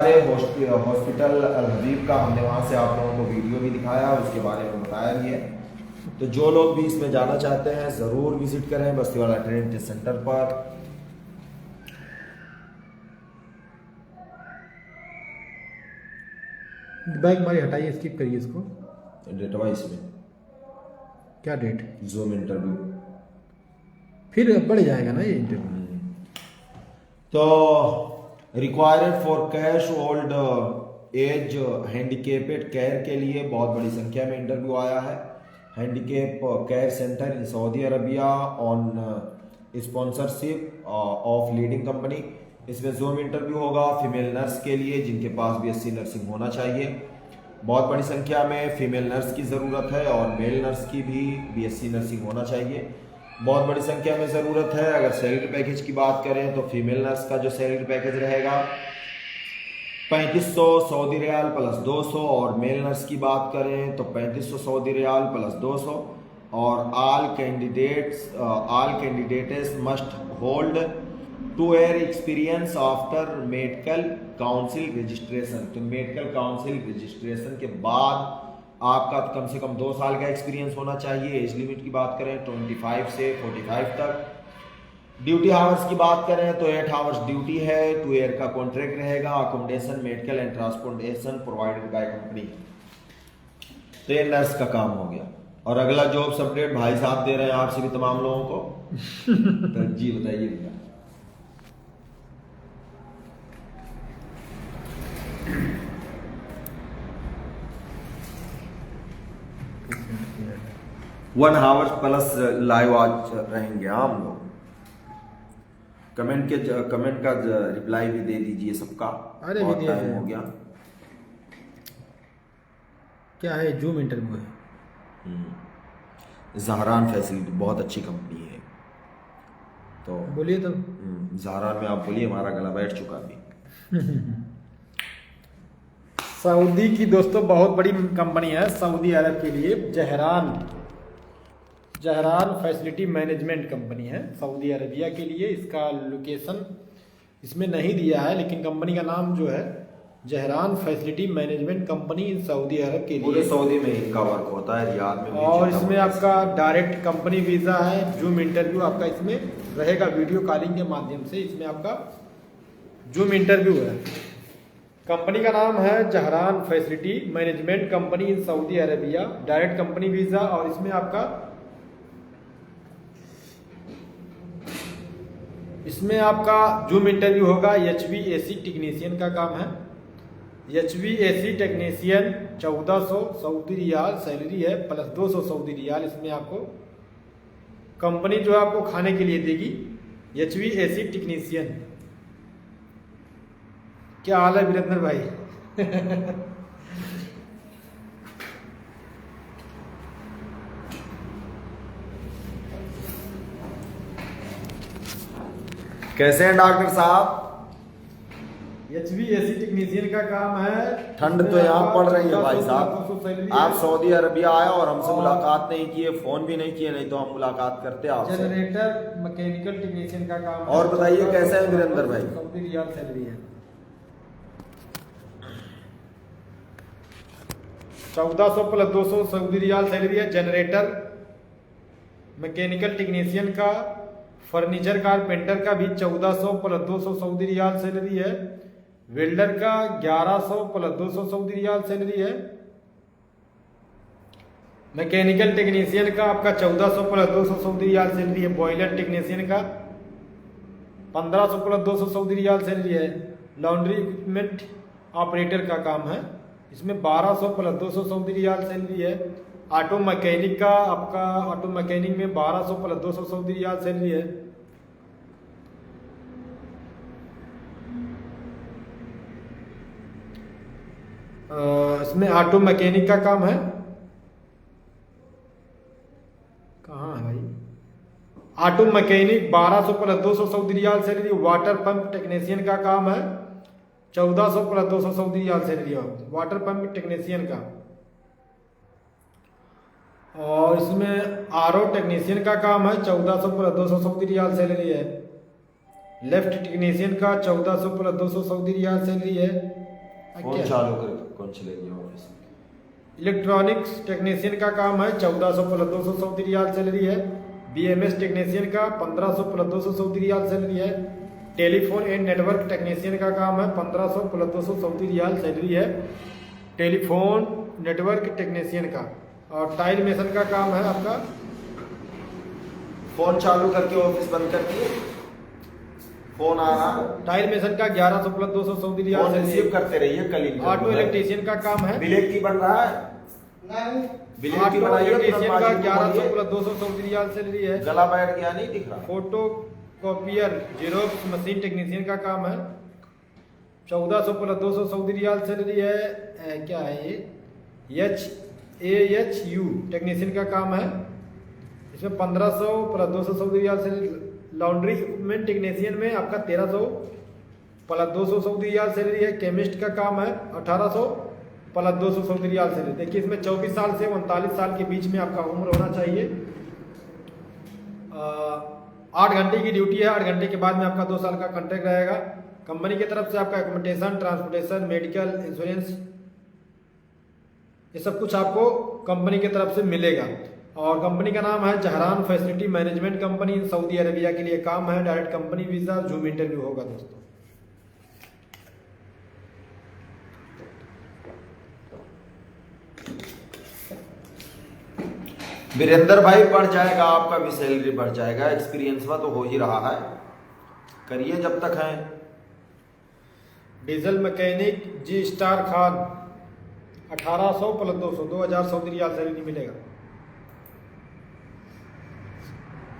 Hospital अल हबीब का हमने वहाँ से आप लोगों को वीडियो भी दिखाया, उसके बारे में बताया भी है। तो जो लोग भी इसमें जाना चाहते हैं ज़रूर विजिट करें बस्तीवाला ट्रेनिंग सेंटर पर। बाइक हमारी हटाइए, स्किप करिए इसको। डेटवा इसमें क्या डेट? जूम इंटरव्यू फिर बढ़ जाएगा ना ये इंटरव्यू। तो required for cash old age handicapped care के लिए बहुत बड़ी संख्या में इंटरव्यू आया है। Handicap care centre in Saudi Arabia on sponsorship of leading company. इसमें जूम इंटरव्यू होगा फीमेल नर्स के लिए जिनके पास बीएससी नर्सिंग होना चाहिए। बहुत बड़ी संख्या में फीमेल नर्स की ज़रूरत है और मेल नर्स की भी बीएससी नर्सिंग होना चाहिए। बहुत बड़ी संख्या में ज़रूरत है। अगर सैलरी पैकेज की बात करें तो फीमेल नर्स का जो सैलरी पैकेज रहेगा 3500 सऊदी रियाल प्लस 200, और मेल नर्स की बात करें तो 3500 सऊदी रियाल प्लस 200। और all candidates must hold 2 year experience after medical council registration. तो मेडिकल काउंसिल रजिस्ट्रेशन के बाद आपका कम से कम 2 साल का एक्सपीरियंस होना चाहिए। एज लिमिट की बात करें 25 से 45 तक। ड्यूटी आवर्स की बात करें तो 8 आवर्स ड्यूटी है। 2 ईयर का कॉन्ट्रैक्ट रहेगा। Accommodation medical and transportation provided by company. तो ये नर्स का काम हो गया। और अगला जॉब अपडेट भाई साहब दे रहे हैं आप सभी तमाम लोगों को। तो जी बताइए भैया। वन आवर्स प्लस लाइव आज रहेंगे हम लोग। कमेंट का रिप्लाई भी दे दीजिए सबका। अरे बहुत भी टाइम दिया हो गया। क्या है? जूम इंटरव्यू है। जहरान फैसिलिटी बहुत अच्छी कंपनी है। तो बोलिए तो। जहरान में आप बोलिए, हमारा गला बैठ चुका अभी। सऊदी की दोस्तों बहुत बड़ी कंपनी है सऊदी अरब के लिए। जहरान फैसिलिटी मैनेजमेंट कंपनी है सऊदी अरबिया के लिए। इसका लोकेशन इसमें नहीं दिया है, लेकिन कंपनी का नाम जो है Zahran facility management company in Saudi Arab के पूरे लिए। सऊदी में इनका वर्क होता है, रियाद में भी। और इसमें आपका डायरेक्ट कंपनी वीज़ा है। जूम इंटरव्यू आपका इसमें रहेगा वीडियो कॉलिंग के माध्यम से। इसमें आपका जूम इंटरव्यू है। कंपनी का नाम है Zahran facility management company in Saudi Arabia. Direct company visa. और इसमें आपका जूम इंटरव्यू होगा। HVAC टेक्नीशियन का काम है। HVAC technician 1400 Saudi riyal salary है प्लस 200 सऊदी रियाल। इसमें आपको कंपनी जो है आपको खाने के लिए देगी। HVAC technician. क्या हाल है वीरेंद्र भाई? कैसे हैं डॉक्टर साहब? HVAC टेक्नीशियन का काम है। ठंड तो यहाँ पड़ रही है भाई साहब। आप सऊदी अरबिया आए और हमसे मुलाकात नहीं किए, फोन भी नहीं किए, नहीं तो हम मुलाकात करते आपसे। जनरेटर मैकेनिकल टेक्नीशियन का काम है। और बताइए कैसे हैं वीरेंद्र भाई? सऊदी रियाल सैलरी है। 1400 प्लस 200 सऊदी रियाल सैलरी है। जनरेटर मैकेनिकल टेक्नीशियन का, फर्नीचर कारपेंटर का भी 1400 प्लस 200 सऊदी रियाल सैलरी है। वेल्डर का 1100 प्लस 200 सऊदी रियाल सैलरी है। मैकेनिकल टेक्नीशियन का आपका 1400 प्लस 200 सऊदी रियाल सैलरी है। बॉयलर टेक्नीशियन का 1500 प्लस 200 सऊदी रियाल सैलरी है। लॉन्ड्री इक्विपमेंट ऑपरेटर का काम है। इसमें 1200 प्लस 200 सऊदी रियाल सैलरी है। ऑटो मैकेनिक का आपका ऑटो मैकेनिक में 1200 प्लस 200 सऊदी रियाल सैलरी है। इसमें ऑटो मैकेनिक का काम है। कहाँ है भाई? Auto mechanic 1200 plus 200 Saudi riyal salary. Water pump technician का काम है 1400 प्लस 200 सऊदी रियाल सैलरी है वाटर पंप टेक्नीशियन का। और इसमें आरओ टेक्नीशियन का काम है 1400 प्लस 200 सऊदी रियाल सैलरी है। लेफ्ट टेक्नीशियन का 1400 प्लस 200 सऊदी रियाल सैलरी है। फोन चालू कर कौन चलेगी ऑफिस। इलेक्ट्रॉनिक्स टेक्नीशियन का काम है 1400 प्लस 200 सऊदी रियाल सैलरी है। बीएमएस टेक्नीशियन का 1500 प्लस 200 सऊदी रियाल सैलरी है। टेलीफोन एंड नेटवर्क टेक्नीशियन का काम है 1500 प्लस 200 सऊदी रियाल सैलरी है टेलीफोन नेटवर्क टेक्नीशियन का। और टाइल मेसन का काम है आपका, फोन चालू करके ऑफिस बंद करके फोन आ रहा, टाइल मेसन का 1100 plus 200 Saudi riyal phone salary receive है। करते रहिए। कल ऑटो इलेक्ट्रीशियन का काम है, बिलेट की बन रहा है, बिलेट की ऑटो बनाइए, इलेक्ट्रीशियन का तुरंत 1100 प्लस 200 सऊदी रियाल सैलरी है। गला बैठ गया नहीं दिख रहा। Photo copier xerox machine technician का काम है 1400 प्लस 200 सऊदी रियाल सैलरी है। क्या है ये HAHU टेक्नीशियन का काम है, इसमें 1500 plus 200 Saudi riyal salary. Laundry equipment technician में आपका 1300 प्लस 200 सऊदी रियाल सैलरी है। केमिस्ट का काम है 1800 प्लस 200 सऊदी रियाल सैलरी। देखिए इसमें 24 साल से 39 साल के बीच में आपका उम्र होना चाहिए। 8 घंटे की ड्यूटी है, 8 घंटे के बाद में आपका 2 साल का कॉन्ट्रैक्ट रहेगा। कंपनी की तरफ से आपका एकोमोडेशन, ट्रांसपोर्टेशन, मेडिकल, इंश्योरेंस, ये सब कुछ आपको कंपनी की तरफ से मिलेगा। और कंपनी का नाम है Zahran facility management company. Saudi Arabia के लिए काम है, direct company visa, zoom interview होगा दोस्तों। वीरेंद्र भाई बढ़ जाएगा, आपका भी सैलरी बढ़ जाएगा, एक्सपीरियंस में तो हो ही रहा है, करिए जब तक है। डीजल मैकेनिक जी स्टार खान 1800 प्लस 200 2000 सऊदी रियाल सैलरी मिलेगा।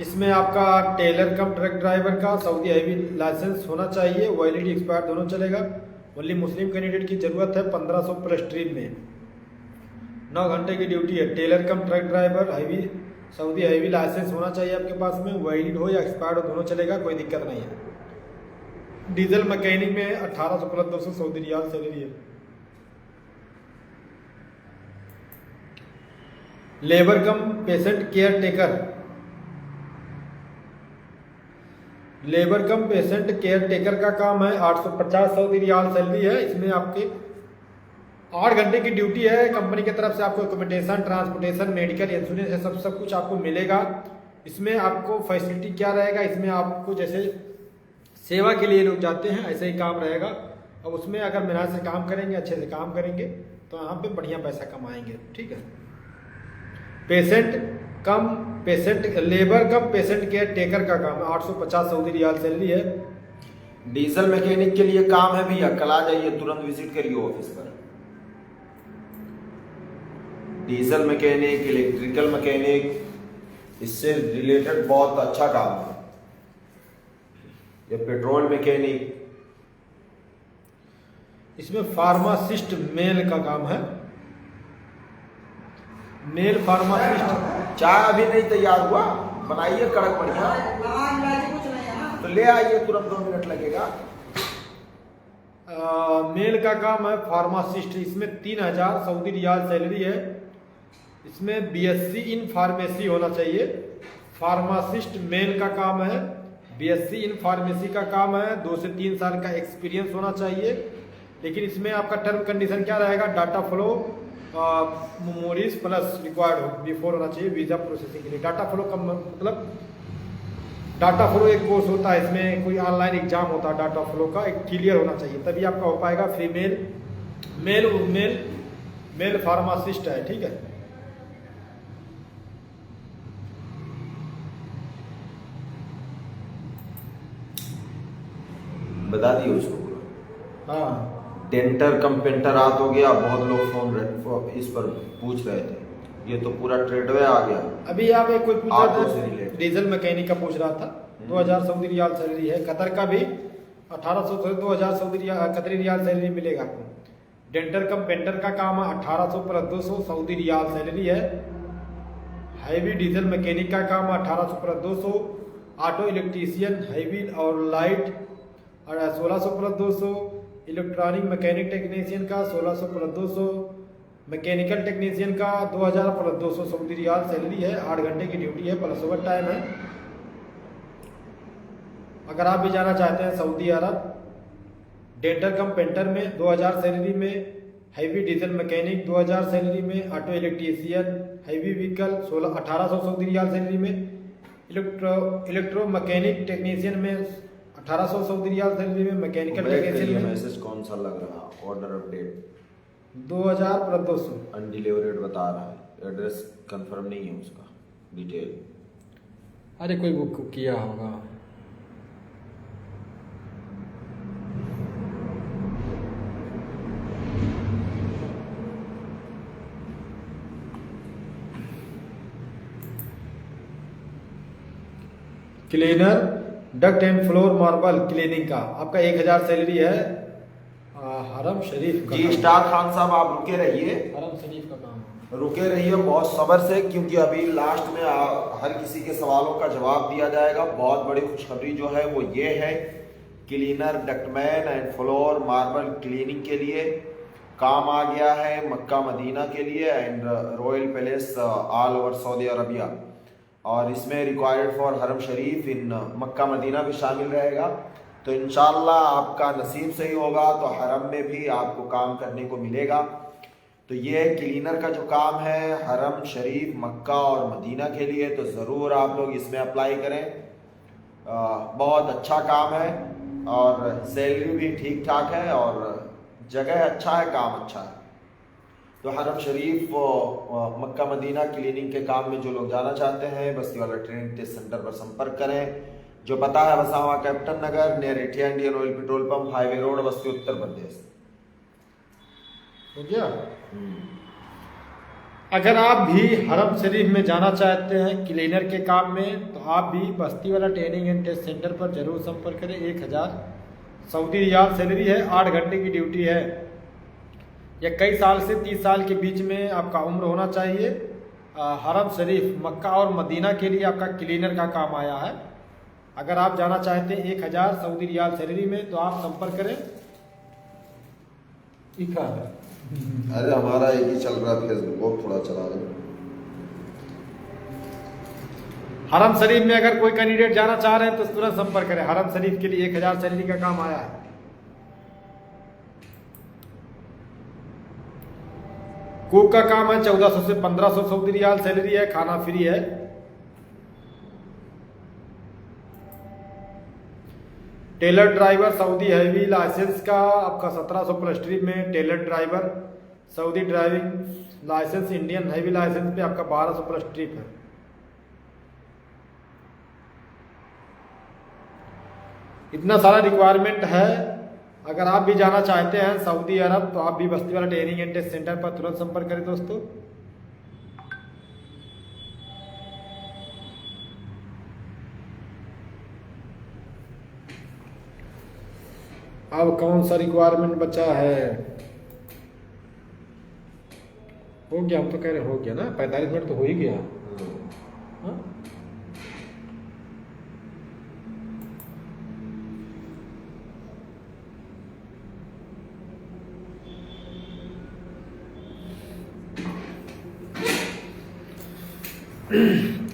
इसमें आपका टेलर कम ट्रक ड्राइवर का सऊदी हैवी लाइसेंस होना चाहिए, वैलिड एक्सपायर दोनों चलेगा। ओनली मुस्लिम कैंडिडेट की जरूरत है 1500 प्लस स्ट्रीम में। 9 घंटे की ड्यूटी है। Trailer cum truck driver heavy Saudi heavy licence होना चाहिए आपके पास में, वैलिड हो या एक्सपायर्ड हो दोनों चलेगा, कोई दिक्कत नहीं है। डीजल मैकेनिक में 1800 प्लस 200 सऊदी रियाल सैलरी है। लेबर कम पेशेंट केयर टेकर, लेबर कम पेशेंट केयर टेकर का काम है 850 सऊदी रियाल सैलरी है। इसमें आपके 8 घंटे की ड्यूटी है। कंपनी की तरफ से आपको एकोमोडेशन, ट्रांसपोर्टेशन, मेडिकल, इंश्योरेंस है, सब कुछ आपको मिलेगा। इसमें आपको फैसिलिटी क्या रहेगा, इसमें आपको जैसे सेवा के लिए लोग जाते हैं ऐसे ही काम रहेगा। अब उसमें अगर मेहनत से काम करेंगे, अच्छे से काम करेंगे तो यहाँ पे बढ़िया पैसा कमाएंगे, ठीक है। लेबर कम पेशेंट केयर टेकर का काम है 850 सऊदी रियाल सैलरी है। डीजल मैकेनिक के लिए काम है भैया, कल आ जाइए, तुरंत विजिट करिए ऑफिस पर। डीजल मैकेनिक, इलेक्ट्रिकल मैकेनिक, इससे रिलेटेड बहुत अच्छा काम है। ये पेट्रोल मैकेनिक, इसमें फार्मासिस्ट मेल का काम है, मेल फार्मासिस्ट। चाय अभी नहीं तैयार हुआ, बनाइए कड़क बढ़िया, तो ले आइए, तुरंत 2 मिनट लगेगा। मेल का काम है फार्मासिस्ट। इसमें 3000 सऊदी रियाल सैलरी है। इसमें BSc इन फार्मेसी होना चाहिए। फार्मासिस्ट मेल का काम है, BSc इन फार्मेसी का काम है, 2 से 3 साल का एक्सपीरियंस होना चाहिए। लेकिन इसमें आपका टर्म कंडीशन क्या रहेगा, data flow memories plus required हो बिफोर होना चाहिए वीज़ा प्रोसेसिंग के लिए। डाटा फ्लो का मतलब डाटा फ्लो एक कोर्स होता है, इसमें कोई ऑनलाइन एग्जाम होता है, डाटा फ्लो का एक क्लियर होना चाहिए तभी आपका हो पाएगा। Female male male male pharmacist है, ठीक है। बता दिए उसको पूरा। हाँ, डेंटर कम पेंटर हाथ हो गया, बहुत लोग फोन इस पर पूछ रहे थे, ये तो पूरा ट्रेडवे आ गया। अभी आप एक कोई पूछ रहा ऑटो से था, रिलेटेड। डीजल मैकेनिक का पूछ रहा था। 2000 सऊदी रियाल सैलरी है। कतर का भी 1800 से 2000 सऊदी रियाल कतरी रियाल सैलरी मिलेगा आपको। डेंटर कम पेंटर का काम है 1800 प्लस 200 सऊदी रियाल सैलरी है। हैवी डीजल मैकेनिक का काम है 1800 प्लस 200। ऑटो इलेक्ट्रीशियन हैवी और light 1600 plus 200। Electronic mechanic technician का 1600 प्लस 200। मैकेनिकल टेक्नीशियन का 2000 प्लस 200 सऊदी रियाल सैलरी है। 8 घंटे की ड्यूटी है प्लस ओवर टाइम है। अगर आप भी जाना चाहते हैं Saudi Arab denter cum painter में 2000 सैलरी में, हैवी डीजल मैकेनिक 2000 सैलरी में, auto electrician heavy vehicle 1800 Saudi riyal salary में, इलेक्ट्रो मैकेनिक टेक्नीशियन में 1800 सऊदी रियाल सैलरी में, मैकेनिकल टेक्नीशियन में मैसेज कौन सा लग रहा, ऑर्डर अपडेट 2000 प्लस 200 अनडिलीवर्ड बता रहा है, एड्रेस कंफर्म नहीं है उसका डिटेल। अरे कोई बुक किया होगा। Cleaner duct and floor marble cleaning का आपका 1000 सैलरी है। हरम शरीफ का जी स्टार खान साहब आप रुके रहिए, हरम शरीफ का काम रुके रहिए बहुत सब्र से, क्योंकि अभी लास्ट में हर किसी के सवालों का जवाब दिया जाएगा। बहुत बड़ी खुशखबरी जो है वो ये है, cleaner ductman and floor marble cleaning के लिए काम आ गया है मक्का मदीना के लिए and royal palace all over Saudi Arabia, और इसमें रिक्वायर्ड फॉर हरम शरीफ इन मक्का मदीना भी शामिल रहेगा। तो इंशाल्लाह आपका नसीब सही होगा तो हरम में भी आपको काम करने को मिलेगा। तो ये क्लीनर का जो काम है हरम शरीफ मक्का और मदीना के लिए, तो ज़रूर आप लोग इसमें अप्लाई करें। बहुत अच्छा काम है और सैलरी भी ठीक ठाक है और जगह अच्छा है, काम अच्छा है। तो हरम शरीफ मक्का मदीना क्लीनिंग के काम में जो लोग जाना चाहते हैं बस्ती वाला ट्रेनिंग टेस्ट सेंटर पर संपर्क करें, जो पता है Vasava captain Nagar near Etiya Indian Oil petrol pump highway road Basti Uttar प्रदेश। हो गया। अगर आप भी हरम शरीफ में जाना चाहते हैं क्लीनर के काम में तो आप भी बस्ती वाला ट्रेनिंग एंड टेस्ट सेंटर पर जरूर संपर्क करें। 1000 सऊदी रियाल सैलरी है, 8 घंटे की ड्यूटी है। या कई साल से 30 साल के बीच में आपका उम्र होना चाहिए। हरम शरीफ मक्का और मदीना के लिए आपका क्लीनर का काम आया है। अगर आप जाना चाहते हैं 1000 सऊदी रियाल सैलरी में तो आप संपर्क करें। ठीक है। अरे हमारा एक ही चल रहा है फेसबुक, और थोड़ा चला रहे। हरम शरीफ में अगर कोई कैंडिडेट जाना चाह रहे हैं तो तुरंत संपर्क करें। हरम शरीफ के लिए 1000 सैलरी का काम आया है। कुक का काम है, 1400 से 1500 सऊदी रियाल सैलरी है, खाना फ्री है। Trailer driver Saudi heavy license का आपका 1700 प्लस ट्रिप में trailer driver Saudi driving license Indian heavy license पे आपका 1200 प्लस ट्रिप है। इतना सारा रिक्वायरमेंट है। अगर आप भी जाना चाहते हैं सऊदी अरब तो आप भी बस्ती वाला ट्रेनिंग एंड टेस्ट सेंटर पर तुरंत संपर्क करें दोस्तों। अब कौन सा रिक्वायरमेंट बचा है? हो गया, हम तो कह रहे हो गया ना, 45 मिनट तो हो ही गया। हाँ?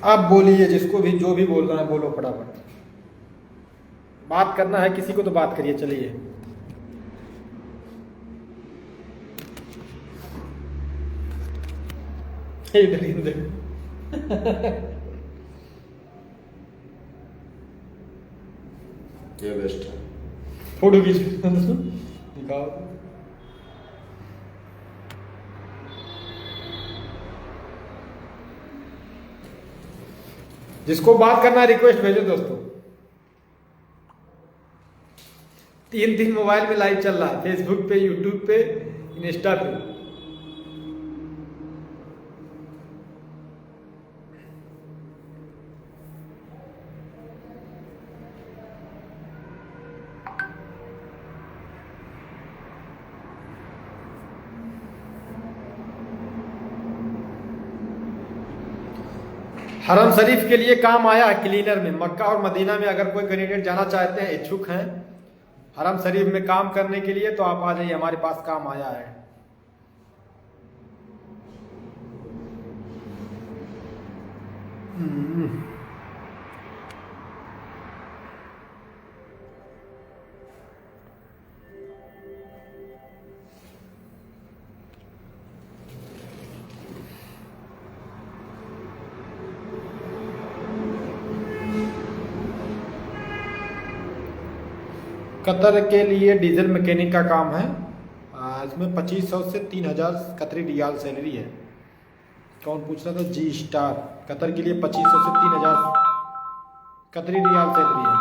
आप बोलिए, जिसको भी जो भी बोलना है बोलो, फटाफट बात करना है किसी को तो बात करिए। चलिए ये बेस्ट है। फोटो खींच दिखाओ। जिसको बात करना है रिक्वेस्ट भेजो दोस्तों। 3 मोबाइल में लाइव चल रहा है, फेसबुक पे, यूट्यूब पे, इंस्टा पे। हरम शरीफ के लिए काम आया है क्लीनर में। मक्का और मदीना में अगर कोई कैंडिडेट जाना चाहते हैं, इच्छुक हैं हरम शरीफ में काम करने के लिए तो आप आ जाइए, हमारे पास काम आया है। कतर के लिए डीजल मैकेनिक का काम है। इसमें 2500 से 3000 कतरी रियाल सैलरी है। कौन पूछ रहा था? जी स्टार। कतर के लिए 2500 से 3000 कतरी रियाल सैलरी है।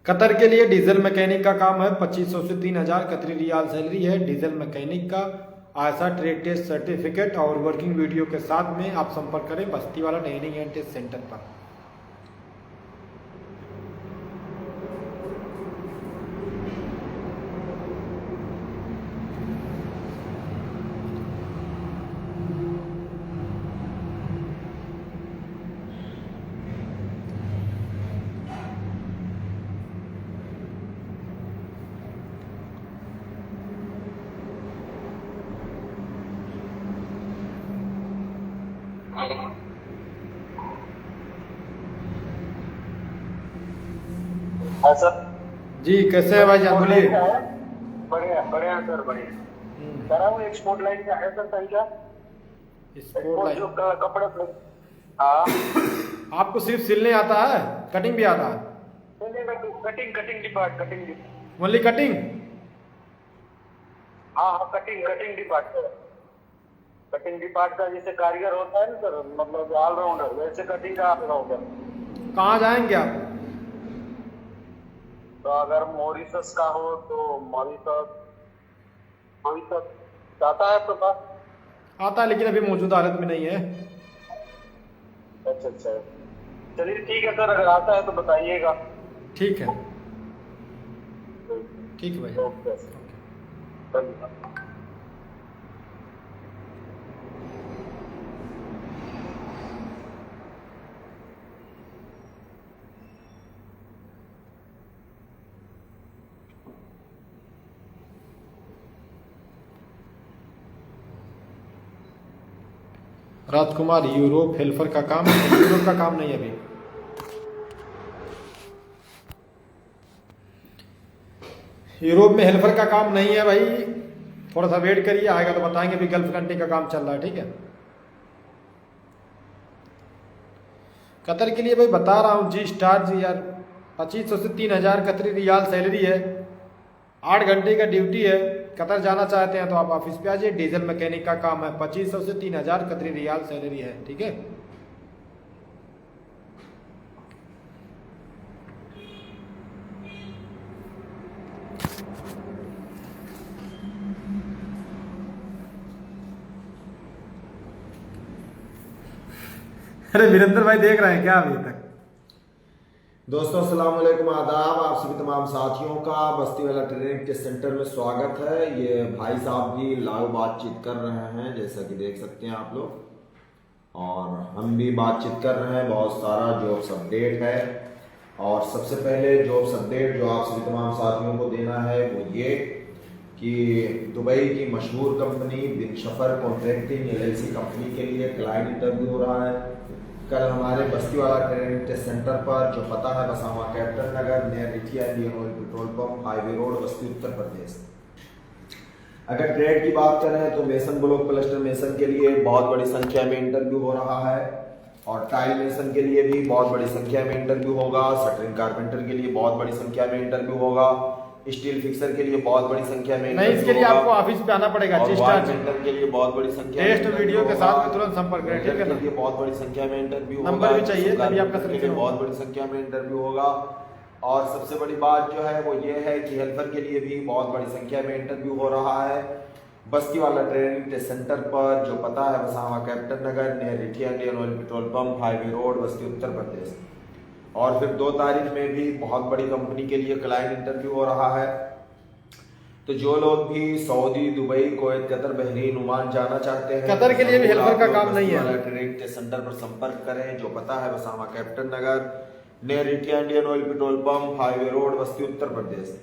कतर के लिए डीजल मैकेनिक का काम है। 2500 से 3000 कतरी रियाल सैलरी है डीजल मैकेनिक का। आयसा ट्रेड टेस्ट सर्टिफिकेट और वर्किंग वीडियो के साथ में आप संपर्क करें बस्तीवाला ट्रेनिंग एंड टेस्ट सेंटर पर। हाँ सर। जी कैसे है भाई जान? बोलिए। बढ़िया बढ़िया सर, बढ़िया। सर वो एक्सपोर्ट लाइन का है सर संख्या? स्पोर्ट जो लाइन कपड़े। हाँ आपको सिर्फ सिलने आता है, कटिंग भी आता है? Cutting cutting depart cutting. Only cutting? हाँ हाँ कटिंग डिपार्ट। कटिंग डिपार्ट का जैसे कारीगर होता है ना सर, मतलब ऑलराउंडर, वैसे कटिंग का ऑलराउंडर। कहाँ जाएंगे आप? तो अगर मॉरिशस का हो तो मॉरिशस आता है आपके पास? आता है लेकिन अभी मौजूदा हालत में नहीं है। अच्छा अच्छा, चलिए ठीक है सर, अगर आता है तो बताइएगा। ठीक है, ठीक है भाई। ओके धन्यवाद। राजकुमार यूरोप हेल्पर का काम है, यूरोप का काम नहीं है अभी। यूरोप में हेल्पर का काम नहीं है भाई, थोड़ा सा वेट करिए, आएगा तो बताएंगे। अभी गल्फ कंट्री का काम चल रहा है, ठीक है। कतर के लिए भाई बता रहा हूँ जी स्टार जी यार, 2500 से 3000 कतरी रियाल सैलरी है। 8 घंटे का ड्यूटी है। कतर जाना चाहते हैं तो आप ऑफिस पे आ जाइए। डीजल मैकेनिक का काम है। 2500 से 3000 कतरी रियाल सैलरी है, ठीक है। अरे वीरेंद्र भाई देख रहे हैं क्या अभी तक? दोस्तों अस्सलाम वालेकुम, आदाब। आप सभी तमाम साथियों का बस्ती वाला ट्रेनिंग टेस्ट सेंटर में स्वागत है। ये भाई साहब भी लाइव बातचीत कर रहे हैं, जैसा कि देख सकते हैं आप लोग, और हम भी बातचीत कर रहे हैं। बहुत सारा जॉब्स अपडेट है, और सबसे पहले जॉब्स अपडेट जो आप सभी तमाम साथियों को देना है वो ये कि दुबई की मशहूर कंपनी बिन शफर कॉन्ट्रैक्टिंग LLC कंपनी के लिए क्लाइंट इंटरव्यू हो रहा है कल हमारे बस्ती वाला ट्रेनिंग टेस्ट सेंटर पर, जो पता है Basama captain Nagar near Rithiya Indian Oil petrol pump, highway road, Basti, Uttar प्रदेश। अगर ट्रेड की बात करें तो मेसन ब्लॉक प्लास्टर मेसन के लिए बहुत बड़ी संख्या में इंटरव्यू हो रहा है, और टाइल मेसन के लिए भी बहुत बड़ी संख्या में इंटरव्यू होगा। शटरिंग कारपेंटर के लिए बहुत बड़ी संख्या में इंटरव्यू होगा। स्टील फिक्सर के लिए बहुत बड़ी संख्या में नहीं, इसके लिए आपको ऑफिस पे आना पड़ेगा। के लिए बहुत बड़ी संख्या टेस्ट वीडियो के साथ में तुरंत संपर्क करें, ठीक है ना। बहुत बड़ी संख्या में इंटरव्यू होगा। नंबर भी चाहिए तभी आपका सिलेक्शन। बहुत बड़ी संख्या में इंटरव्यू होगा। और सबसे बड़ी बात जो है वो ये है कि हेल्पर के लिए भी बहुत बड़ी संख्या में इंटरव्यू हो रहा है बस्ती वाला ट्रेनिंग टेस्ट सेंटर पर, जो पता है Basama captain Nagar near Rithiya Indian Oil petrol pump, highway road, Basti, Uttar प्रदेश। और फिर 2 तारीख में भी बहुत बड़ी कंपनी के लिए क्लाइंट इंटरव्यू हो रहा है। तो जो लोग भी Saudi, Dubai, Kuwait, Qatar, Bahrain, Oman जाना चाहते हैं, कतर के लिए भी हेल्पर का काम नहीं है। ट्रेनिंग टेस्ट सेंटर पर संपर्क करें, जो पता है Basama captain Nagar near Rithiya Indian Oil petrol pump, highway road, Basti, Uttar प्रदेश।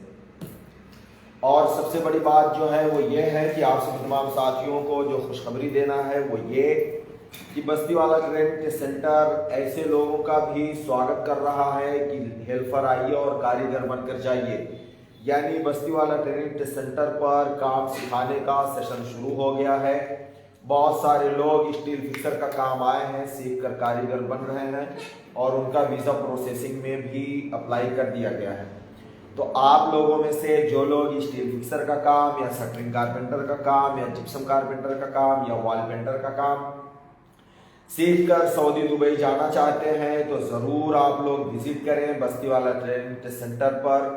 और सबसे बड़ी बात जो है वो ये है कि आप सभी तमाम साथियों को जो खुशखबरी देना है वो ये कि बस्ती वाला ट्रेनिंग टेस्ट सेंटर ऐसे लोगों का भी स्वागत कर रहा है कि हेल्पर आइए और कारीगर बनकर जाइए। यानी बस्तीवाला ट्रेनिंग टेस्ट सेंटर पर काम सिखाने का सेशन शुरू हो गया है। बहुत सारे लोग स्टील फिक्सर का काम आए हैं, सीख कर कारीगर बन रहे हैं और उनका वीज़ा प्रोसेसिंग में भी अप्लाई कर दिया गया है। तो आप लोगों में से जो लोग स्टील फिक्सर का काम या शटरिंग कारपेंटर का काम या जिप्सम कारपेंटर का काम या वॉल पेंटर का काम सीख कर सऊदी दुबई जाना चाहते हैं तो ज़रूर आप लोग विजिट करें बस्तीवाला ट्रेनिंग टेस्ट सेंटर पर।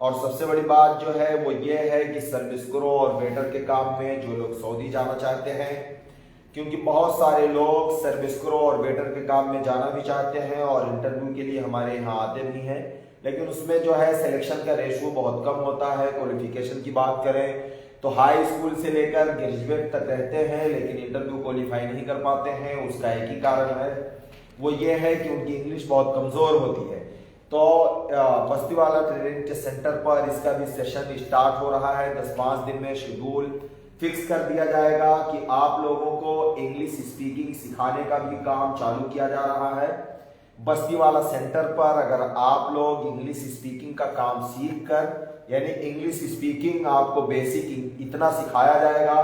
और सबसे बड़ी बात जो है वो ये है कि सर्विस क्रू और वेटर के काम में जो लोग सऊदी जाना चाहते हैं, क्योंकि बहुत सारे लोग सर्विस क्रू और वेटर के काम में जाना भी चाहते हैं और इंटरव्यू के लिए हमारे यहाँ आते भी हैं, लेकिन उसमें जो है सिलेक्शन का रेशो बहुत कम होता है। क्वालिफिकेशन की बात करें तो हाई स्कूल से लेकर ग्रेजुएट तक रहते हैं, लेकिन इंटरव्यू क्वालिफाई नहीं कर पाते हैं। उसका एक ही कारण है, वो ये है कि उनकी इंग्लिश बहुत कमज़ोर होती है। तो बस्तीवाला ट्रेनिंग टेस्ट सेंटर पर इसका भी सेशन स्टार्ट हो रहा है। 10-5 दिन में शेड्यूल फिक्स कर दिया जाएगा कि आप लोगों को इंग्लिश स्पीकिंग सिखाने का भी काम चालू किया जा रहा है बस्तीवाला सेंटर पर। अगर आप लोग इंग्लिश स्पीकिंग का काम सीख कर, यानी इंग्लिश स्पीकिंग आपको बेसिक इतना सिखाया जाएगा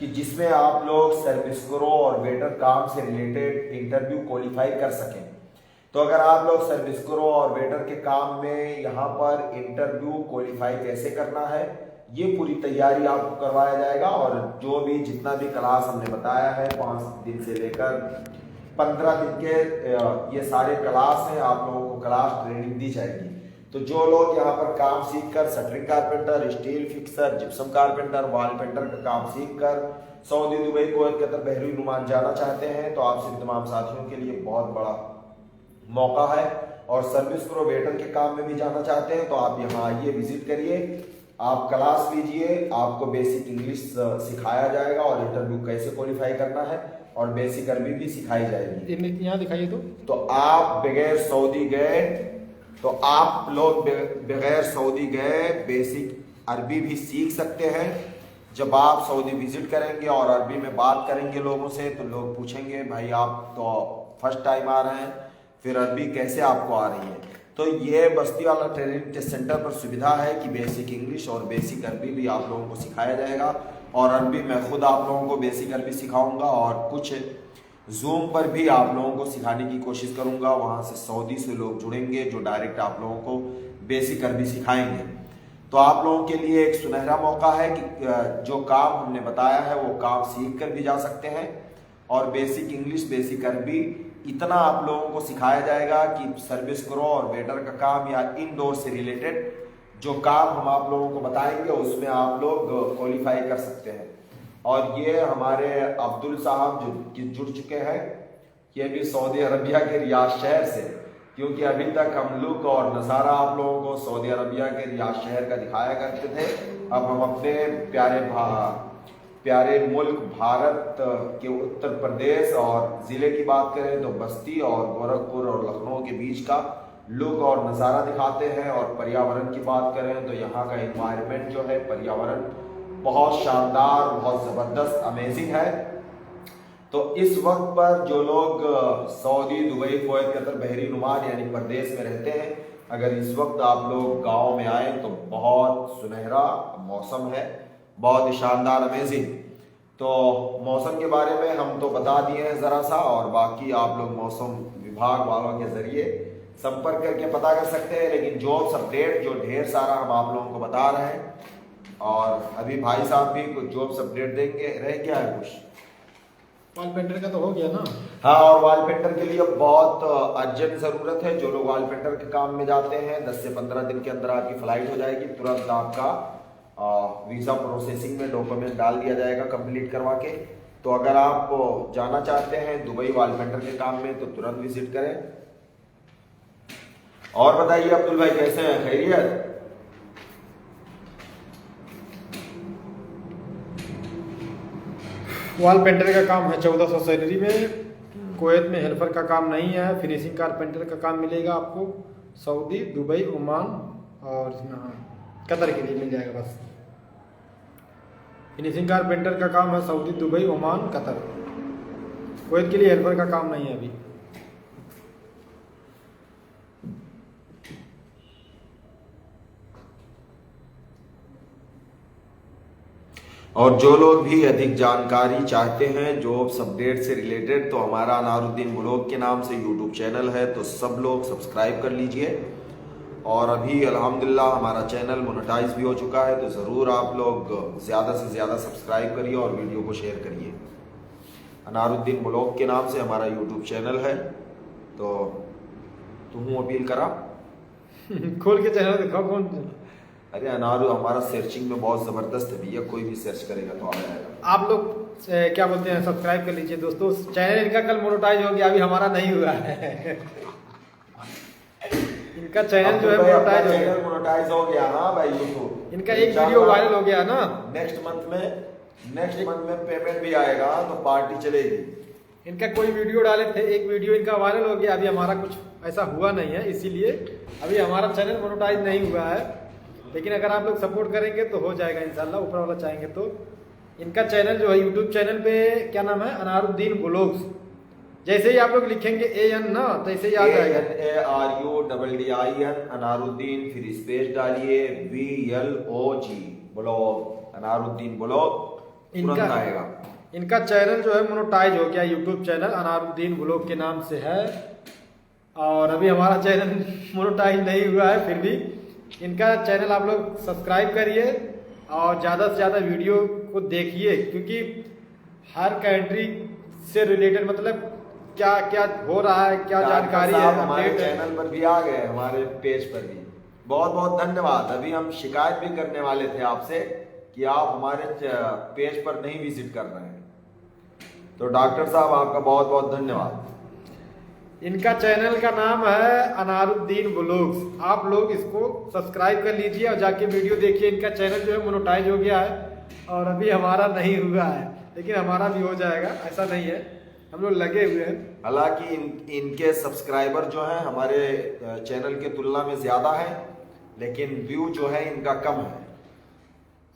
कि जिसमें आप लोग सर्विस क्रू और वेटर काम से रिलेटेड इंटरव्यू क्वालिफाई कर सकें। तो अगर आप लोग सर्विस क्रू और वेटर के काम में यहाँ पर इंटरव्यू क्वालिफाई कैसे करना है, ये पूरी तैयारी आपको करवाया जाएगा। और जो भी जितना भी क्लास हमने बताया है 5 दिन से लेकर 15 दिन के ये सारे क्लास हैं, आप लोगों को क्लास ट्रेनिंग दी जाएगी। तो जो लोग यहाँ पर काम सीखकर shuttering carpenter, steel fixer, gypsum carpenter, wall painter का काम सीखकर Saudi, Dubai, Kuwait, Qatar, Bahrain, Oman जाना चाहते हैं तो आप सभी तमाम साथियों के लिए बहुत बड़ा मौका है। और सर्विस क्रू वेटर के काम में भी जाना चाहते हैं तो आप यहाँ आइए, विजिट करिए, आप क्लास लीजिए, आपको बेसिक इंग्लिश सिखाया जाएगा और इंटरव्यू कैसे क्वालिफाई करना है और बेसिक अरबी भी सिखाई जाएगी। यहाँ दिखाइए तो आप बगैर सऊदी गए तो आप लोग बगैर सऊदी गए बेसिक अरबी भी सीख सकते हैं। जब आप सऊदी विजिट करेंगे और अरबी में बात करेंगे लोगों से तो लोग पूछेंगे भाई आप तो फर्स्ट टाइम आ रहे हैं, फिर अरबी कैसे आपको आ रही है। तो ये बस्तीवाला ट्रेनिंग टेस्ट सेंटर पर सुविधा है कि बेसिक इंग्लिश और बेसिक अरबी भी आप लोगों को सिखाया जाएगा। और अरबी मैं खुद आप लोगों को बेसिक अरबी सिखाऊंगा और कुछ जूम पर भी आप लोगों को सिखाने की कोशिश करूंगा। वहाँ से सऊदी से लोग जुड़ेंगे जो डायरेक्ट आप लोगों को बेसिक अरबी सिखाएंगे। तो आप लोगों के लिए एक सुनहरा मौका है कि जो काम हमने बताया है वो काम सीख कर भी जा सकते हैं और बेसिक इंग्लिश, बेसिक अरबी इतना आप लोगों को सिखाया जाएगा कि सर्विस क्रू और वेटर का काम या इनडोर से रिलेटेड जो काम हम आप लोगों को बताएंगे उसमें आप लोग क्वालिफाई कर सकते हैं। और ये हमारे अब्दुल साहब जो जुड़ चुके हैं, ये भी सऊदी अरबिया के रियाद शहर से, क्योंकि अभी तक हम लुक और नज़ारा आप लोगों को सऊदी अरबिया के रियाद शहर का दिखाया करते थे। अब हम अपने प्यारे मुल्क भारत के उत्तर प्रदेश और ज़िले की बात करें तो बस्ती और गोरखपुर और लखनऊ के बीच का लुक और नज़ारा दिखाते हैं। और पर्यावरण की बात करें तो यहाँ का इन्वायरमेंट जो है, पर्यावरण बहुत शानदार, बहुत ज़बरदस्त, अमेजिंग है। तो इस वक्त पर जो लोग Saudi, Dubai, Kuwait, Qatar, Bahrain, Oman यानी प्रदेश में रहते हैं, अगर इस वक्त आप लोग गांव में आए तो बहुत सुनहरा मौसम है, बहुत ही शानदार, अमेजिंग। तो मौसम के बारे में हम तो बता दिए हैं ज़रा सा, और बाकी आप लोग मौसम विभाग वालों के ज़रिए संपर्क करके पता कर सकते हैं। लेकिन जॉब्स अपडेट जो ढेर सारा हम आप लोगों को बता रहे हैं, और अभी भाई साहब भी कुछ जॉब्स अपडेट देंगे। रह गया है कुछ वॉल पेंटर का तो हो गया ना। हाँ, और वॉल पेंटर के लिए बहुत अर्जेंट ज़रूरत है। जो लोग वॉल पेंटर के काम में जाते हैं 10 से 15 दिन के अंदर आपकी फ्लाइट हो जाएगी, तुरंत आपका वीज़ा प्रोसेसिंग में डॉक्यूमेंट डाल दिया जाएगा कंप्लीट करवा के। तो अगर आप जाना चाहते हैं दुबई वॉल पेंटर के काम में तो तुरंत विजिट करें। और बताइए अब्दुल भाई कैसे हैं, खैरियत? वॉल पेंटर का काम है 1400 सैलरी में। कुवैत में हेल्पर का काम नहीं है, फिनिशिंग कारपेंटर का काम मिलेगा आपको सऊदी, दुबई, ओमान और कतर के लिए मिल जाएगा बस। फिनिशिंग कारपेंटर का काम है Saudi, Dubai, Oman, Qatar. Kuwait के लिए हेल्पर का काम नहीं है अभी। और जो लोग भी अधिक जानकारी चाहते हैं जॉब्स अपडेट से रिलेटेड, तो हमारा अनारुद्दीन ब्लॉग के नाम से यूट्यूब चैनल है, तो सब लोग सब्सक्राइब कर लीजिए। और अभी अल्हम्दुलिल्लाह हमारा चैनल मोनेटाइज भी हो चुका है, तो ज़रूर आप लोग ज़्यादा से ज़्यादा सब्सक्राइब करिए और वीडियो को शेयर करिए। अनारुद्दीन ब्लॉग के नाम से हमारा यूट्यूब चैनल है, तो तुम अपील करा खोल के चैनल दिखाओ कौन। अरे अनारू हमारा सर्चिंग में बहुत ज़बरदस्त है भैया, कोई भी सर्च करेगा तो आ जाएगा। आप लोग क्या बोलते हैं, सब्सक्राइब कर लीजिए दोस्तों। चैनल इनका कल मोनेटाइज हो गया, अभी हमारा नहीं हुआ है। इनका चैनल जो है मोनेटाइज हो गया। हाँ भाई, यूट्यूब इनका एक वीडियो वायरल हो गया ना। नेक्स्ट मंथ में पेमेंट भी आएगा तो पार्टी चलेगी। इनका कोई वीडियो डाले थे, एक वीडियो इनका वायरल हो गया, अभी हमारा कुछ ऐसा हुआ नहीं है, इसीलिए अभी हमारा चैनल मोनेटाइज नहीं हुआ है। लेकिन अगर आप लोग सपोर्ट करेंगे तो हो जाएगा इंशाल्लाह, ऊपर वाला चाहेंगे तो। इनका चैनल जो है यूट्यूब चैनल पे क्या नाम है, अनारुद्दीन ब्लॉग्स। जैसे ही आप लोग लिखेंगे AN ना, तो ऐसे ही आ जाएगा ANARUDDIN अनारुद्दीन, फिर स्पेस डालिए BLOG ब्लॉग, अनारुद्दीन ब्लॉग, तुरंत आएगा। इनका चैनल जो है मोनेटाइज हो गया, यूट्यूब चैनल अनारुद्दीन ब्लॉग के नाम से है। और अभी हमारा चैनल मोनेटाइज नहीं हुआ है, फिर भी इनका चैनल आप लोग सब्सक्राइब करिए और ज़्यादा से ज़्यादा वीडियो को देखिए, क्योंकि हर कंट्री से रिलेटेड मतलब क्या क्या हो रहा है, क्या जानकारी है, हमारे चैनल पर भी आ गए, हमारे पेज पर भी। बहुत बहुत धन्यवाद। अभी हम शिकायत भी करने वाले थे आपसे कि आप हमारे पेज पर नहीं विजिट कर रहे हैं, तो डॉक्टर साहब आपका बहुत बहुत धन्यवाद। इनका चैनल का नाम है अनारुद्दीन ब्लॉग्स। आप लोग इसको सब्सक्राइब कर लीजिए और जाके वीडियो देखिए। इनका चैनल जो है मोनेटाइज हो गया है और अभी हमारा नहीं हुआ है, लेकिन हमारा भी हो जाएगा, ऐसा नहीं है, हम लोग लगे हुए हैं। हालांकि इनके सब्सक्राइबर जो हैं हमारे चैनल के तुलना में ज़्यादा है, लेकिन व्यू जो है इनका कम है।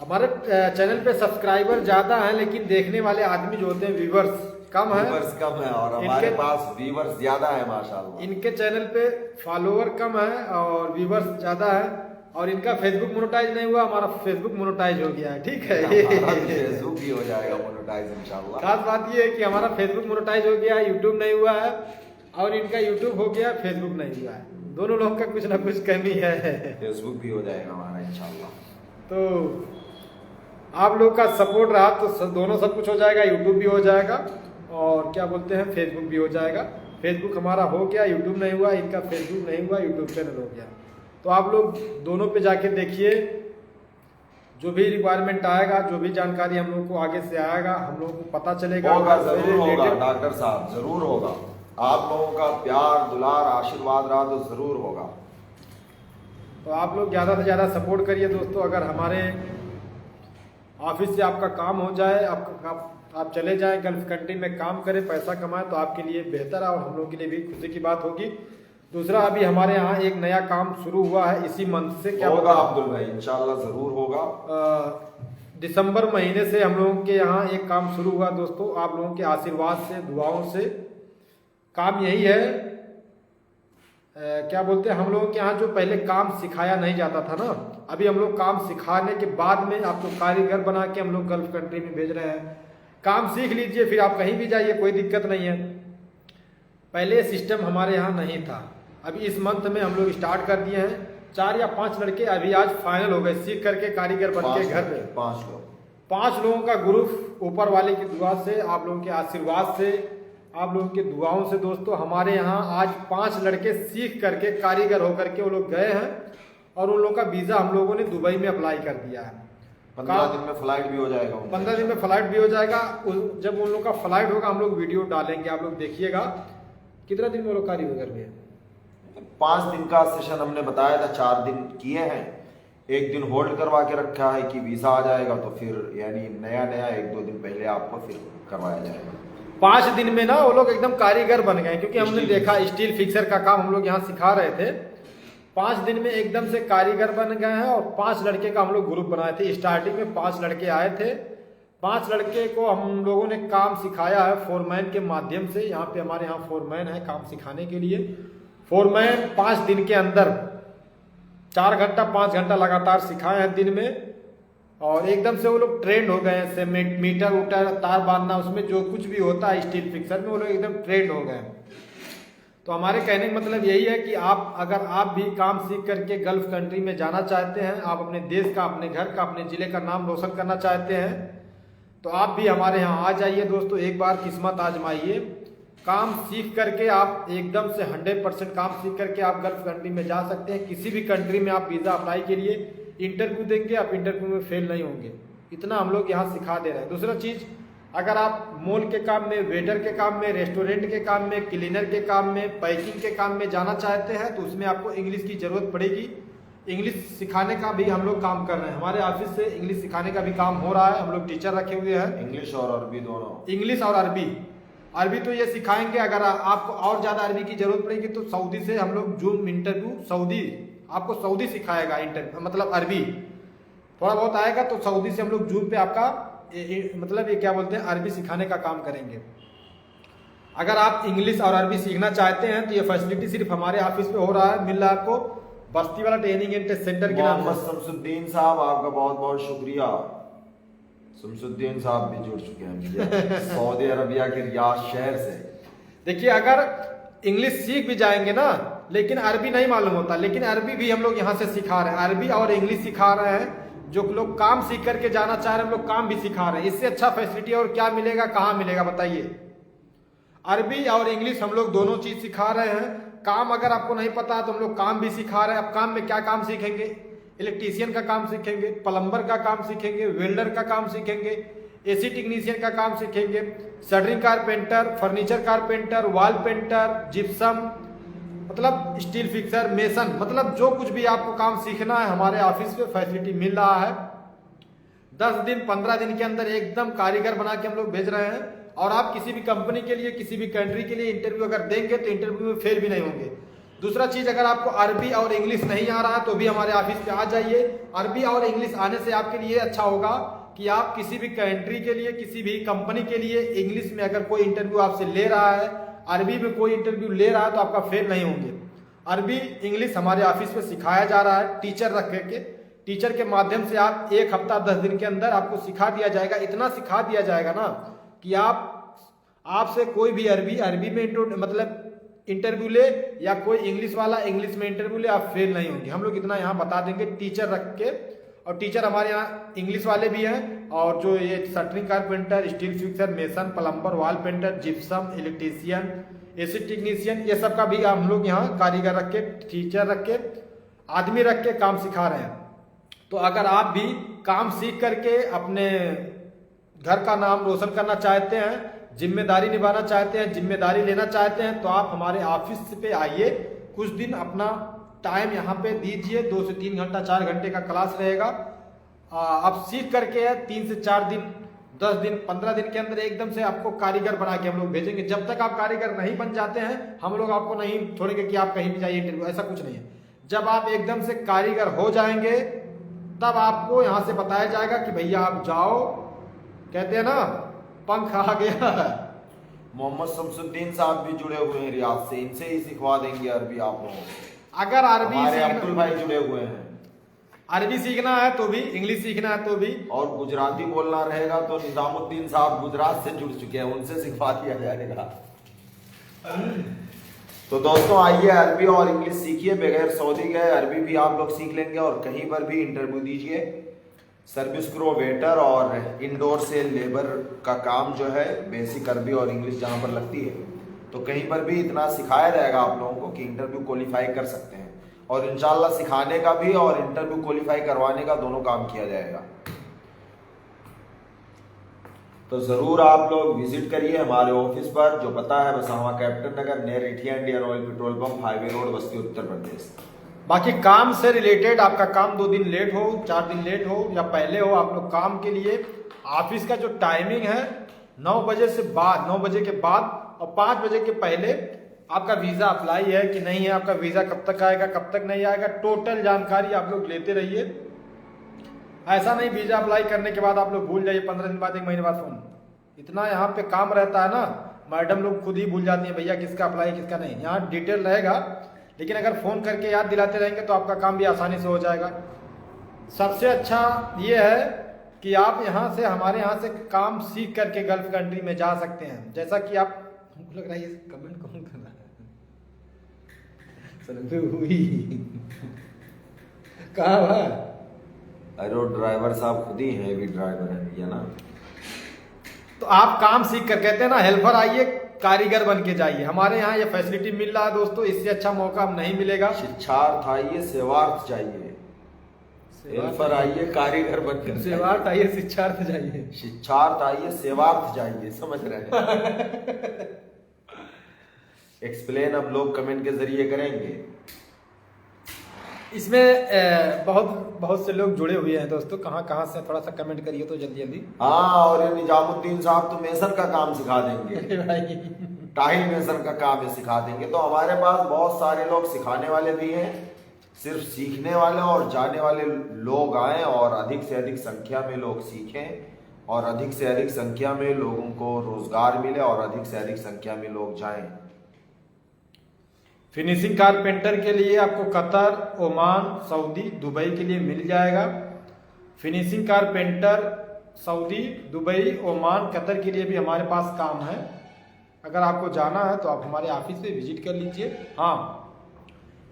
हमारे चैनल पे सब्सक्राइबर ज़्यादा है, लेकिन देखने वाले आदमी जो होते हैं व्यूवर्स कम है। और हमारे पास व्यूवर्स ज्यादा है माशाल्लाह। इनके चैनल पे फॉलोअर कम है और व्यूवर्स ज्यादा है। और इनका फेसबुक मोनेटाइज नहीं हुआ, हमारा फेसबुक मोनेटाइज हो गया है, ठीक है। फेसबुक भी हो जाएगा मोनेटाइज इंशाल्लाह। खास बात ये है कि हमारा फेसबुक मोनेटाइज हो गया है, यूट्यूब नहीं हुआ है, और इनका यूट्यूब हो गया, फेसबुक नहीं हुआ है। दोनों लोग का कुछ ना कुछ कमी है। फेसबुक भी हो जाएगा हमारा इंशाल्लाह। तो आप लोग का सपोर्ट रहा तो दोनों सब कुछ हो जाएगा, यूट्यूब भी हो जाएगा और क्या बोलते हैं फेसबुक भी हो जाएगा। फेसबुक हमारा हो गया, यूट्यूब नहीं हुआ, इनका फेसबुक नहीं हुआ, यूट्यूब चैनल हो गया। तो आप लोग दोनों पे जाके देखिए, जो भी रिक्वायरमेंट आएगा, जो भी जानकारी हम लोग को आगे से आएगा, हम लोग को पता चलेगा। जरूर होगा डॉक्टर साहब, जरूर होगा। आप लोगों का प्यार दुलार आशीर्वाद रहा तो जरूर होगा। तो आप लोग ज़्यादा से ज़्यादा सपोर्ट करिए दोस्तों। अगर हमारे ऑफिस से आपका काम हो जाए, आप चले जाएं गल्फ कंट्री में काम करें, पैसा कमाएं, तो आपके लिए बेहतर है और हम लोगों के लिए भी खुशी की बात होगी। दूसरा, अभी हमारे यहाँ एक नया काम शुरू हुआ है इसी मंथ से। क्या होगा अब्दुल भाई? इंशाल्लाह जरूर होगा। दिसंबर महीने से हम लोगों के यहाँ एक काम शुरू हुआ दोस्तों, आप लोगों के आशीर्वाद से, दुआओं से। काम यही है, क्या बोलते हैं, हम लोगों के यहाँ जो पहले काम सिखाया नहीं जाता था ना, अभी हम लोग काम सिखाने के बाद में आपको कारीगर बना के हम लोग गल्फ कंट्री में भेज रहे हैं। काम सीख लीजिए, फिर आप कहीं भी जाइए, कोई दिक्कत नहीं है। पहले सिस्टम हमारे यहाँ नहीं था, अभी इस मंथ में हम लोग स्टार्ट कर दिए हैं। 4 या 5 लड़के अभी आज फाइनल हो गए, सीख करके कारीगर बन के घर में। 5 लोगों का ग्रुप, ऊपर वाले की दुआ से, आप लोगों के आशीर्वाद से, आप लोगों की दुआओं से दोस्तों, हमारे यहाँ आज 5 लड़के सीख करके कारीगर होकर के वो लोग गए हैं और उन लोगों का वीज़ा हम लोगों ने दुबई में अप्लाई कर दिया है। 15 दिन में फ्लाइट भी हो जाएगा। 15 दिन में फ्लाइट भी हो जाएगा। जब उन लोग का फ्लाइट होगा हम लोग वीडियो डालेंगे, आप लोग देखिएगा। कितना दिन में वो लोग कारीगर में? 5 दिन का सेशन हमने बताया था, 4 दिन किए हैं। 1 दिन होल्ड करवा के रखा है कि वीज़ा आ जाएगा तो फिर यानी नया 1-2 दिन पहले आपको फिर करवाया जाएगा। 5 दिन में ना वो लोग एकदम कारीगर बन गए, क्योंकि हमने देखा स्टील फिक्सर का काम हम लोग यहाँ सिखा रहे थे। 5 दिन में एकदम से कारीगर बन गए हैं। और 5 लड़के का हम लोग ग्रुप बनाए थे। स्टार्टिंग में 5 लड़के आए थे, 5 लड़के को हम लोगों ने काम सिखाया है फोरमैन के माध्यम से। यहाँ पे हमारे यहाँ फोरमैन है काम सिखाने के लिए। फोरमैन 5 दिन के अंदर 4 घंटा 5 घंटा लगातार सिखाए हैं दिन में। और एकदम से वो लोग ट्रेंड हो गए हैं। से मीटर उटर तार बांधना, उसमें जो कुछ भी होता है स्टील फिक्सर में, वो लोग एकदम ट्रेंड हो गए हैं। तो हमारे कहने का मतलब यही है कि अगर आप भी काम सीख करके गल्फ कंट्री में जाना चाहते हैं, आप अपने देश का, अपने घर का, अपने ज़िले का नाम रोशन करना चाहते हैं, तो आप भी हमारे यहाँ आ जाइए दोस्तों, एक बार किस्मत आजमाइए। काम सीख करके आप एकदम से 100% काम सीख करके आप गल्फ कंट्री में जा सकते हैं। किसी भी कंट्री में आप वीज़ा अप्लाई के लिए इंटरव्यू देंगे, आप इंटरव्यू में फेल नहीं होंगे, इतना हम लोग यहाँ सिखा दे रहे हैं। दूसरा चीज़, अगर आप मॉल के काम में, वेटर के काम में, रेस्टोरेंट के काम में, क्लीनर के काम में, पैकिंग के काम में जाना चाहते हैं, तो उसमें आपको इंग्लिश की ज़रूरत पड़ेगी। इंग्लिश सिखाने का भी हम लोग काम कर रहे हैं, हमारे ऑफिस से इंग्लिश सिखाने का भी काम हो रहा है। हम लोग टीचर रखे हुए हैं, इंग्लिश और अरबी दोनों। इंग्लिश और अरबी तो ये सिखाएंगे। अगर आपको और ज़्यादा अरबी की ज़रूरत पड़ेगी तो सऊदी से हम लोग जूम इंटरव्यू, आपको सऊदी सिखाएगा इंटरव्यू, मतलब अरबी थोड़ा बहुत आएगा तो सऊदी से हम लोग जूम पे आपका मतलब ये क्या बोलते हैं, अरबी सिखाने का काम करेंगे। अगर आप इंग्लिश और अरबी सीखना चाहते हैं तो ये फैसिलिटी सिर्फ हमारे ऑफिस पे हो रहा है, मिल रहा है आपको बस्ती वाला ट्रेनिंग एंड टेस्ट सेंटर के नाम मोहम्मद शमसुद्दीन साहब, आपका बहुत बहुत शुक्रिया। शमसुद्दीन साहब भी जुड़ चुके हैं सऊदी अरबिया के रियाद शहर से। देखिए, अगर इंग्लिश सीख भी जाएंगे ना, लेकिन अरबी नहीं मालूम होता, लेकिन अरबी भी हम लोग यहाँ से सिखा रहे हैं। अरबी और इंग्लिश सिखा रहे हैं। जो लोग काम सीख करके जाना चाह रहे हैं, हम लोग काम भी सिखा रहे हैं। इससे अच्छा फैसिलिटी और क्या मिलेगा, कहाँ मिलेगा बताइए। अरबी और इंग्लिश हम लोग दोनों चीज सिखा रहे हैं। काम अगर आपको नहीं पता तो हम लोग काम भी सिखा रहे हैं। अब काम में क्या काम सीखेंगे, इलेक्ट्रीशियन का काम सीखेंगे, प्लम्बर का काम सीखेंगे, वेल्डर का काम सीखेंगे, एसी टेक्नीशियन का काम सीखेंगे, shuttering carpenter, furniture carpenter, wall painter, gypsum, मतलब स्टील फिक्सर, मेसन, मतलब जो कुछ भी आपको काम सीखना है हमारे ऑफिस पे फैसिलिटी मिल रहा है। 10 दिन 15 दिन के अंदर एकदम कारीगर बना के हम लोग भेज रहे हैं। और आप किसी भी कंपनी के लिए, किसी भी कंट्री के लिए इंटरव्यू अगर देंगे तो इंटरव्यू में फेल भी नहीं होंगे। दूसरा चीज, अगर आपको अरबी और इंग्लिश नहीं आ रहा तो भी हमारे ऑफिस पे आ जाइए। अरबी और इंग्लिश आने से आपके लिए अच्छा होगा कि आप किसी भी कंट्री के लिए, किसी भी कंपनी के लिए इंग्लिश में अगर कोई इंटरव्यू आपसे ले रहा है, अरबी में कोई इंटरव्यू ले रहा है तो आपका फेल नहीं होंगे। अरबी इंग्लिश हमारे ऑफिस में सिखाया जा रहा है टीचर रख करके। टीचर के माध्यम से आप 1 हफ्ता 10 दिन के अंदर आपको सिखा दिया जाएगा। इतना सिखा दिया जाएगा ना कि आपसे कोई भी अरबी में मतलब इंटरव्यू ले, या कोई इंग्लिश वाला इंग्लिश में इंटरव्यू ले, आप फेल नहीं होंगे। हम लोग इतना यहाँ बता देंगे टीचर रख के। और टीचर हमारे यहाँ इंग्लिश वाले भी हैं, और जो ये shuttering carpenter, steel fixer, mason, plumber, wall painter, gypsum, electrician, AC technician, ये सब का भी हम लोग यहाँ कारीगर रख के, टीचर रख के, आदमी रख के काम सिखा रहे हैं। तो अगर आप भी काम सीख करके अपने घर का नाम रोशन करना चाहते हैं, जिम्मेदारी निभाना चाहते हैं, जिम्मेदारी लेना चाहते हैं, तो आप हमारे ऑफिस पे आइए। कुछ दिन अपना टाइम यहाँ पे दीजिए। 2 से 3 घंटा 4 घंटे का क्लास रहेगा। आप सीख करके 3 से 4 दिन, 10 दिन, 15 दिन के अंदर एकदम से आपको कारीगर बना के हम लोग भेजेंगे। जब तक आप कारीगर नहीं बन जाते हैं, हम लोग आपको नहीं छोड़ेंगे कि आप कहीं भी जाइए इंटरव्यू, ऐसा कुछ नहीं है। जब आप एकदम से कारीगर हो जाएंगे, तब आपको यहाँ से बताया जाएगा कि भैया आप जाओ, कहते हैं ना, पंख आ गया। मोहम्मद शमसुद्दीन साहब भी जुड़े हुए हैं रियाद से, इनसे ही सिखवा देंगे अरबी आप लोगों को। अगर अरबी अब्दुल भाई जुड़े हुए हैं, अरबी सीखना है तो भी, इंग्लिश सीखना है तो भी, और गुजराती बोलना रहेगा तो निजामुद्दीन साहब गुजरात से जुड़ चुके हैं, उनसे सिखवा दिया जाएगा। तो दोस्तों आइए, अरबी और इंग्लिश सीखिए। बगैर सऊदी गए अरबी भी आप लोग सीख लेंगे और कहीं पर भी इंटरव्यू दीजिए। सर्विस क्रू, वेटर और इंडोर से लेबर का काम जो है, बेसिक अरबी और इंग्लिश जहाँ पर लगती है, तो कहीं पर भी इतना सिखाया जाएगा आप लोगों को कि इंटरव्यू क्वालिफाई कर सकते हैं। और इंशाल्लाह सिखाने का भी और इंटरव्यू क्वालिफाई करवाने का दोनों काम किया जाएगा। तो ज़रूर आप लोग विजिट करिए हमारे ऑफिस पर, जो पता है Basava captain Nagar, near Itiya Indian Oil petrol pump, highway road, Basti, Uttar प्रदेश। बाकी काम से रिलेटेड आपका काम 2 दिन लेट हो, 4 दिन लेट हो या पहले हो, आप लोग काम के लिए ऑफिस का जो टाइमिंग है 9 बजे से बाद, 9 बजे के बाद और 5 बजे के पहले आपका वीज़ा अप्लाई है कि नहीं है, आपका वीज़ा कब तक आएगा, कब तक नहीं आएगा, टोटल जानकारी आप लोग लेते रहिए। ऐसा नहीं वीज़ा अप्लाई करने के बाद आप लोग भूल जाइए 15 दिन बाद, 1 महीने बाद फोन। इतना यहाँ पे काम रहता है ना, मैडम लोग खुद ही भूल जाती हैं भैया किसका अप्लाई किसका नहीं। यहाँ डिटेल रहेगा, लेकिन अगर फ़ोन करके याद दिलाते रहेंगे तो आपका काम भी आसानी से हो जाएगा। सबसे अच्छा ये है कि आप यहाँ से हमारे यहाँ से काम सीख करके गल्फ कंट्री में जा सकते हैं। जैसा कि आप, हमको लग रहा है ये कमेंट कौन कर रहा है, हुई कहाँ हुआ? अरे वो ड्राइवर साहब खुद ही हैवी ड्राइवर है भैया ना। तो आप काम सीख कर, कहते हैं ना हेल्पर आइए कारीगर बन के जाइए। हमारे यहाँ ये फैसिलिटी मिल रहा है दोस्तों, इससे अच्छा मौका अब नहीं मिलेगा। शिक्षार्थ आइए, सेवार्थ जाइए। हेल्पर आइए, कारीगर बन के सेवार्थ आइए, शिक्षार्थ जाइए। शिक्षार्थ आइए, सेवार्थ जाइए, समझ रहे हैं? एक्सप्लेन अब लोग कमेंट के जरिए करेंगे। इसमें बहुत से लोग जुड़े हुए हैं दोस्तों, कहाँ कहाँ से, थोड़ा सा कमेंट करिए तो जल्दी जल्दी। हाँ, और ये निजामुद्दीन साहब तो मेसर का काम सिखा देंगे भाई टाइल मेसर का काम ये सिखा देंगे। तो हमारे पास बहुत सारे लोग सिखाने वाले भी हैं। सिर्फ सीखने वाले और जाने वाले लोग आए और अधिक से अधिक संख्या में लोग सीखें और अधिक से अधिक संख्या में लोगों को रोजगार मिले और अधिक से अधिक संख्या में लोग जाएं। फिनिशिंग कारपेंटर के लिए आपको कतर, ओमान, सऊदी, दुबई के लिए मिल जाएगा। Finishing carpenter Saudi, Dubai, Oman, Qatar के लिए भी हमारे पास काम है। अगर आपको जाना है तो आप हमारे ऑफिस पे विजिट कर लीजिए। हाँ,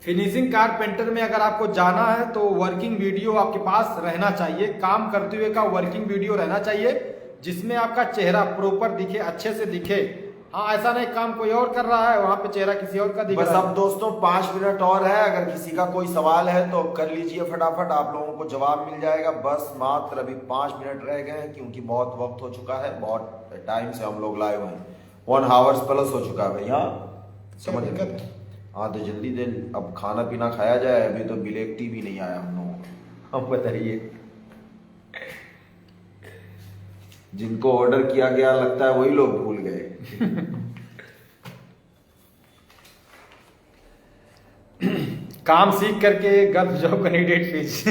फिनिशिंग कारपेंटर में अगर आपको जाना है तो वर्किंग वीडियो आपके पास रहना चाहिए। काम करते हुए का वर्किंग वीडियो रहना चाहिए जिसमें आपका चेहरा प्रॉपर दिखे, अच्छे से दिखे। हाँ, ऐसा नहीं काम कोई और कर रहा है वहां पे चेहरा किसी और का दिख बस रहा है। अब दोस्तों 5 मिनट और है, अगर किसी का कोई सवाल है तो कर लीजिए फटाफट, आप लोगों को जवाब मिल जाएगा। बस मात्र अभी 5 मिनट रह गए हैं क्योंकि बहुत वक्त हो चुका है, बहुत टाइम से हम लोग लाइव हैं। 1 आवर्स प्लस हो चुका है भैया, समझ रहे? हाँ तो जल्दी दे, अब खाना पीना खाया जाए। अभी तो ब्लैक टी भी नहीं आया हम लोगों को। हम बताइए, जिनको ऑर्डर किया गया लगता है वही लोग भूल गए। काम सीख करके गल्फ जॉब कैंडिडेट पेज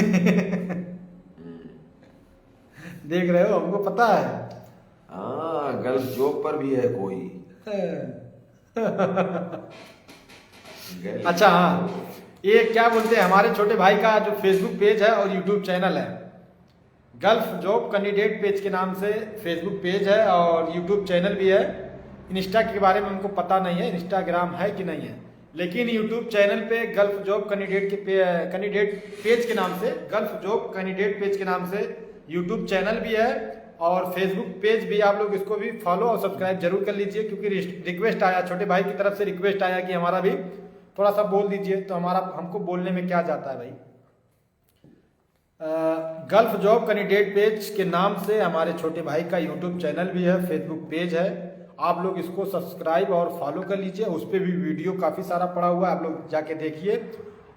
देख रहे हो, हमको पता है। हाँ, गल्फ जॉब पर भी है कोई। अच्छा हाँ, ये क्या बोलते हैं, हमारे छोटे भाई का जो फेसबुक पेज है और यूट्यूब चैनल है, गल्फ जॉब कैंडिडेट पेज के नाम से फेसबुक पेज है और यूट्यूब चैनल भी है। इंस्टा के बारे में हमको पता नहीं है, इंस्टाग्राम है कि नहीं है, लेकिन यूट्यूब चैनल पे गल्फ जॉब कैंडिडेट पेज के नाम से, गल्फ जॉब कैंडिडेट पेज के नाम से यूट्यूब चैनल भी है और फेसबुक पेज भी। आप लोग इसको भी फॉलो और सब्सक्राइब जरूर कर लीजिए क्योंकि रिक्वेस्ट आया, छोटे भाई की तरफ से रिक्वेस्ट आया कि हमारा भी थोड़ा सा बोल दीजिए। तो हमको बोलने में क्या जाता है भाई। गल्फ जॉब कैंडिडेट पेज के नाम से हमारे छोटे भाई का यूट्यूब चैनल भी है, फेसबुक पेज है। आप लोग इसको सब्सक्राइब और फॉलो कर लीजिए, उस पर भी वीडियो काफ़ी सारा पड़ा हुआ है, आप लोग जाके देखिए।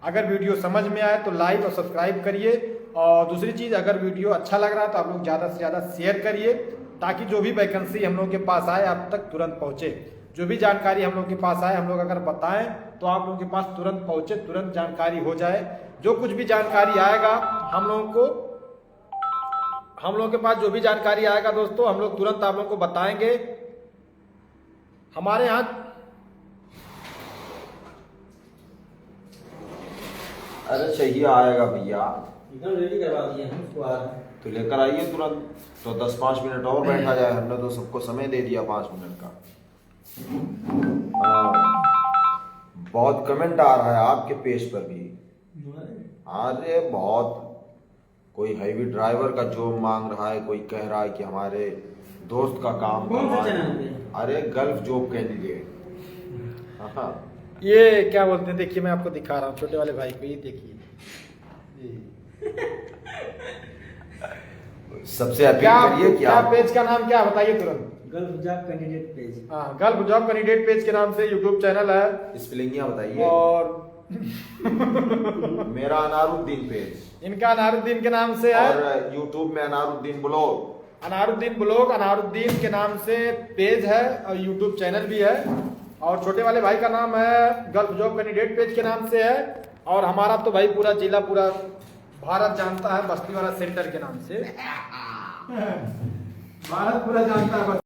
अगर वीडियो समझ में आए तो लाइक और सब्सक्राइब करिए और दूसरी चीज़, अगर वीडियो अच्छा लग रहा है तो आप लोग ज़्यादा से ज़्यादा शेयर करिए ताकि जो भी वैकेंसी हम लोग के पास आए आप तक तुरंत पहुँचे। जो भी जानकारी हम लोग के पास आए, हम लोग अगर बताएं तो आप लोगों के पास तुरंत पहुँचे, तुरंत जानकारी हो जाए। जो कुछ भी जानकारी आएगा हम लोगों के पास जो भी जानकारी आएगा दोस्तों, हम लोग तुरंत आप लोगों को बताएंगे। हमारे यहाँ अरे चाहिए आएगा भैया, एकदम रेडी करवा दिए हम उसको आ रहे हैं। तो लेकर आइए तुरंत। तो 10-5 मिनट और बैठा जाए, हमने तो सबको समय दे दिया 5 मिनट का। हाँ, बहुत कमेंट आ रहा है आपके पेज पर भी। अरे बहुत, कोई हैवी ड्राइवर का जॉब मांग रहा है, कोई कह रहा है कि हमारे दोस्त का काम कौन सा चैनल पे? अरे गल्फ जॉब कैंडिडेट। हाँ, ये क्या बोलते हैं, देखिए मैं आपको दिखा रहा हूँ छोटे वाले भाई को, ये देखिए। सबसे अपील क्या करिए कि क्या आप पेज का नाम क्या बताइए तुरंत। Gulf job candidate page. हाँ, गल्फ जॉब कैंडिडेट पेज के नाम से यूट्यूब चैनल है स्पेलिंगिया बताइए। और मेरा अनारुद्दीन पेज, इनका अनारुद्दीन के नाम से है, और यूट्यूब में अनारुद्दीन ब्लॉग, अनारुद्दीन के नाम से पेज है और यूट्यूब चैनल भी है। और छोटे वाले भाई का नाम है गल्फ जॉब कैंडिडेट पेज के नाम से है। और हमारा तो भाई पूरा जिला, पूरा भारत जानता है बस्ती वाला सेंटर के नाम से। भारत पूरा जानता है।